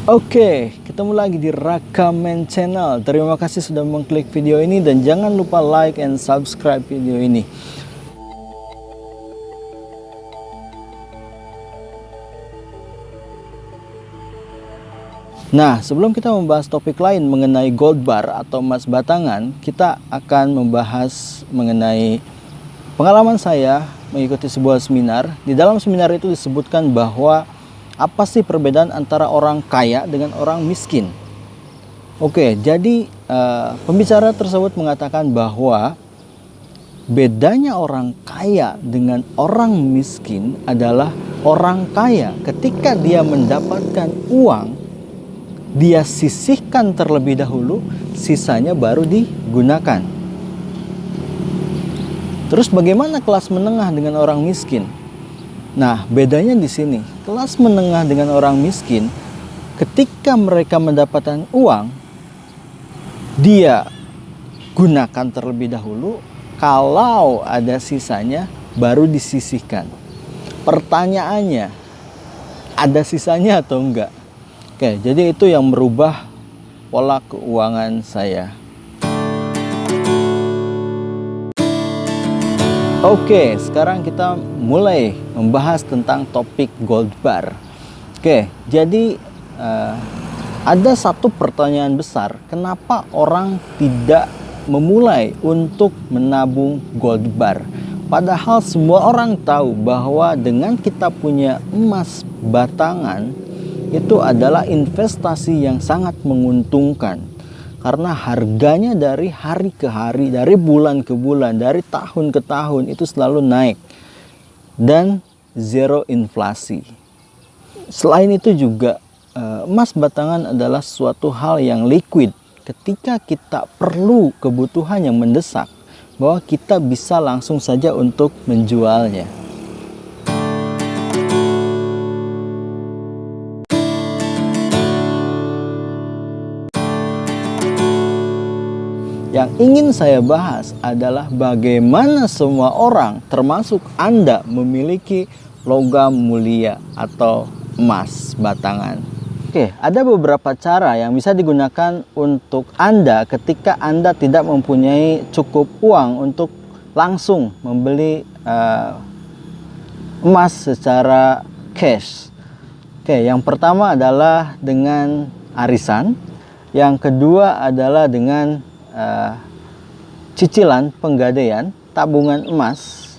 Oke, ketemu lagi di Rakamen Channel. Terima kasih sudah mengklik video ini dan jangan lupa like and subscribe video ini. Nah, sebelum kita membahas topik lain mengenai gold bar atau emas batangan, kita akan membahas mengenai pengalaman saya mengikuti sebuah seminar. Di dalam seminar itu disebutkan bahwa apa sih perbedaan antara orang kaya dengan orang miskin? Oke, jadi pembicara tersebut mengatakan bahwa bedanya orang kaya dengan orang miskin adalah orang kaya ketika dia mendapatkan uang, dia sisihkan terlebih dahulu, sisanya baru digunakan. Terus bagaimana kelas menengah dengan orang miskin? Nah, bedanya di sini. Kelas menengah dengan orang miskin, ketika mereka mendapatkan uang, dia gunakan terlebih dahulu, kalau ada sisanya baru disisihkan. Pertanyaannya, ada sisanya atau enggak? Oke, jadi itu yang merubah pola keuangan saya. Oke, sekarang kita mulai membahas tentang topik gold bar. Oke, jadi ada satu pertanyaan besar, kenapa orang tidak memulai untuk menabung gold bar? Padahal semua orang tahu bahwa dengan kita punya emas batangan, itu adalah investasi yang sangat menguntungkan. Karena harganya dari hari ke hari, dari bulan ke bulan, dari tahun ke tahun itu selalu naik. Dan zero inflasi. Selain itu juga emas batangan adalah suatu hal yang liquid. Ketika kita perlu kebutuhan yang mendesak, bahwa kita bisa langsung saja untuk menjualnya. Yang ingin saya bahas adalah bagaimana semua orang, termasuk Anda, memiliki logam mulia atau emas batangan. Oke, ada beberapa cara yang bisa digunakan untuk Anda ketika Anda tidak mempunyai cukup uang untuk langsung membeli emas secara cash. Oke, yang pertama adalah dengan arisan. Yang kedua adalah dengan cicilan penggadaian tabungan emas.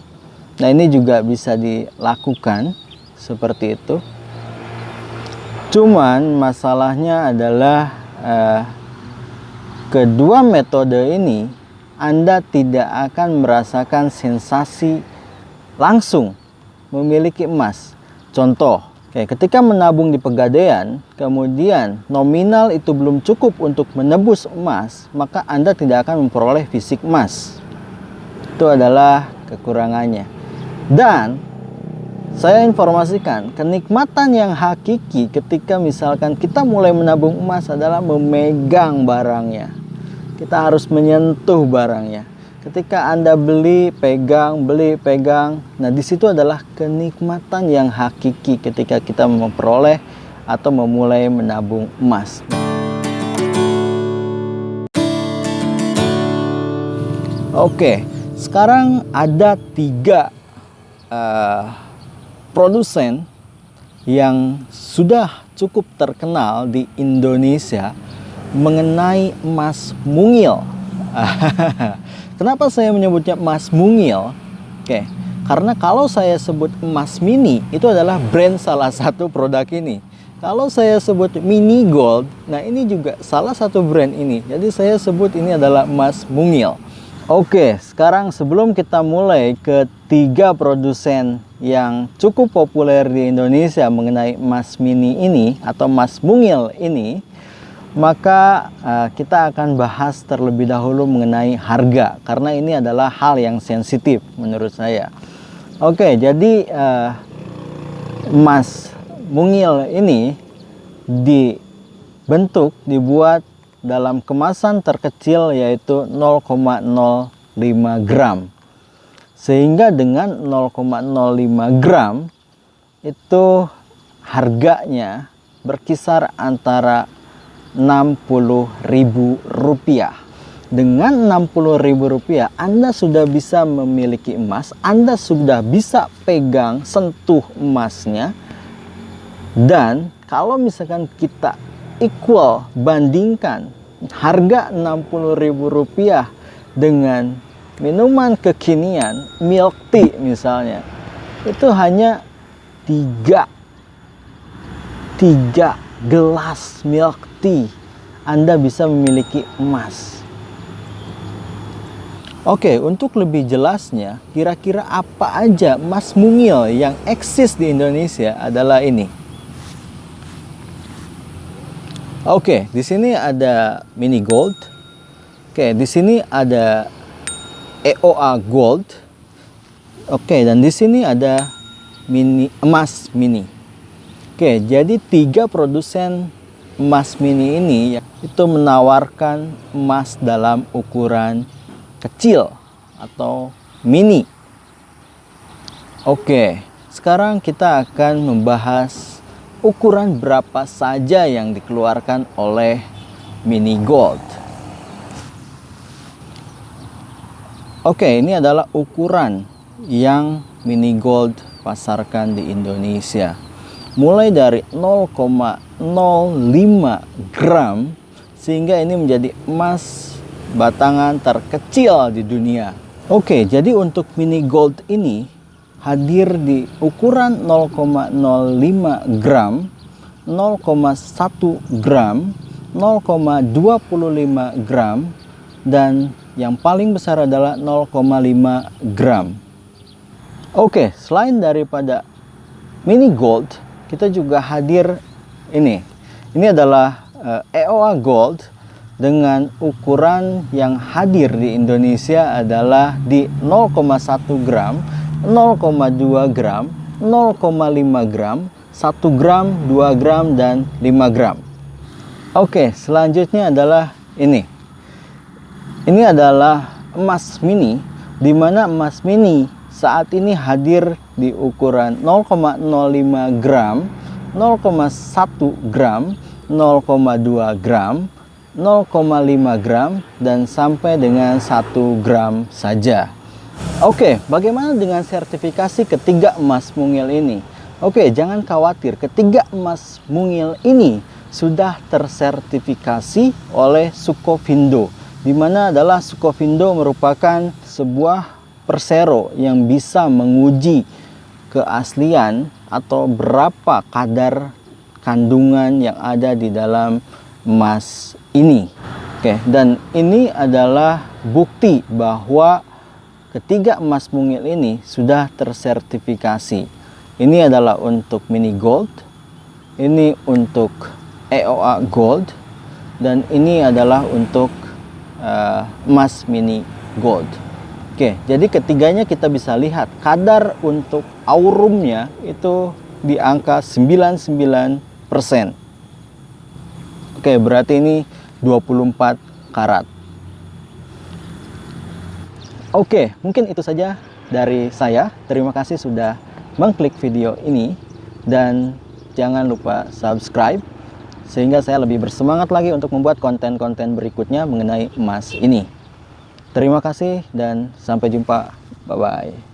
Nah, ini juga bisa dilakukan seperti itu. Cuman masalahnya adalah kedua metode ini Anda tidak akan merasakan sensasi langsung memiliki emas. Contoh, ketika menabung di pegadaian, kemudian nominal itu belum cukup untuk menebus emas, maka Anda tidak akan memperoleh fisik emas. Itu adalah kekurangannya. Dan saya informasikan, kenikmatan yang hakiki ketika misalkan kita mulai menabung emas adalah memegang barangnya. Kita harus menyentuh barangnya. Ketika Anda beli, pegang. Nah, di situ adalah kenikmatan yang hakiki ketika kita memperoleh atau memulai menabung emas. Oke, sekarang ada 3 produsen yang sudah cukup terkenal di Indonesia mengenai emas mungil. Kenapa saya menyebutnya emas mungil? Oke, karena kalau saya sebut emas mini, itu adalah brand salah satu produk ini. Kalau saya sebut mini gold, nah ini juga salah satu brand ini. Jadi saya sebut ini adalah emas mungil. Oke, sekarang sebelum kita mulai ke 3 produsen yang cukup populer di Indonesia mengenai emas mini ini atau emas mungil ini, maka kita akan bahas terlebih dahulu mengenai harga, karena ini adalah hal yang sensitif menurut saya. Oke, jadi emas mungil ini dibuat dalam kemasan terkecil yaitu 0,05 gram. Sehingga dengan 0,05 gram itu harganya berkisar antara Rp60.000. Dengan Rp60.000 Anda sudah bisa memiliki emas, Anda sudah bisa pegang, sentuh emasnya. Dan kalau misalkan kita bandingkan harga Rp60.000 dengan minuman kekinian, milk tea misalnya, itu hanya 3 gelas milk tea Anda bisa memiliki emas. Oke, untuk lebih jelasnya, kira-kira apa aja emas mungil yang eksis di Indonesia adalah ini. Oke, di sini ada mini gold. Oke, di sini ada EOA gold. Oke, dan di sini ada emas mini. Oke, jadi 3 produsen emas mini ini itu menawarkan emas dalam ukuran kecil atau mini. Oke, sekarang kita akan membahas ukuran berapa saja yang dikeluarkan oleh mini gold. Oke, ini adalah ukuran yang mini gold pasarkan di Indonesia. Mulai dari 0,05 gram sehingga ini menjadi emas batangan terkecil di dunia. Oke, jadi untuk mini gold ini hadir di ukuran 0,05 gram, 0,1 gram, 0,25 gram, dan yang paling besar adalah 0,5 gram. Oke, selain daripada mini gold, kita juga hadir ini. Ini adalah EOA gold dengan ukuran yang hadir di Indonesia adalah di 0,1 gram, 0,2 gram, 0,5 gram, 1 gram, 2 gram, dan 5 gram. Oke, selanjutnya adalah ini. Ini adalah emas mini, di mana emas mini saat ini hadir di ukuran 0,05 gram, 0,1 gram, 0,2 gram, 0,5 gram, dan sampai dengan 1 gram saja. Oke, bagaimana dengan sertifikasi ketiga emas mungil ini? Oke, jangan khawatir, ketiga emas mungil ini sudah tersertifikasi oleh Sukovindo, di mana adalah Sukovindo merupakan sebuah persero yang bisa menguji keaslian atau berapa kadar kandungan yang ada di dalam emas ini. Oke, dan ini adalah bukti bahwa ketiga emas mungil ini sudah tersertifikasi. Ini adalah untuk mini gold, ini untuk EOA gold, dan ini adalah untuk emas mini gold. Oke, jadi ketiganya kita bisa lihat kadar untuk aurumnya itu di angka 99%. Oke, berarti ini 24 karat. Oke, mungkin itu saja dari saya. Terima kasih sudah mengklik video ini, dan jangan lupa subscribe sehingga saya lebih bersemangat lagi untuk membuat konten-konten berikutnya mengenai emas ini. Terima kasih dan sampai jumpa. Bye-bye.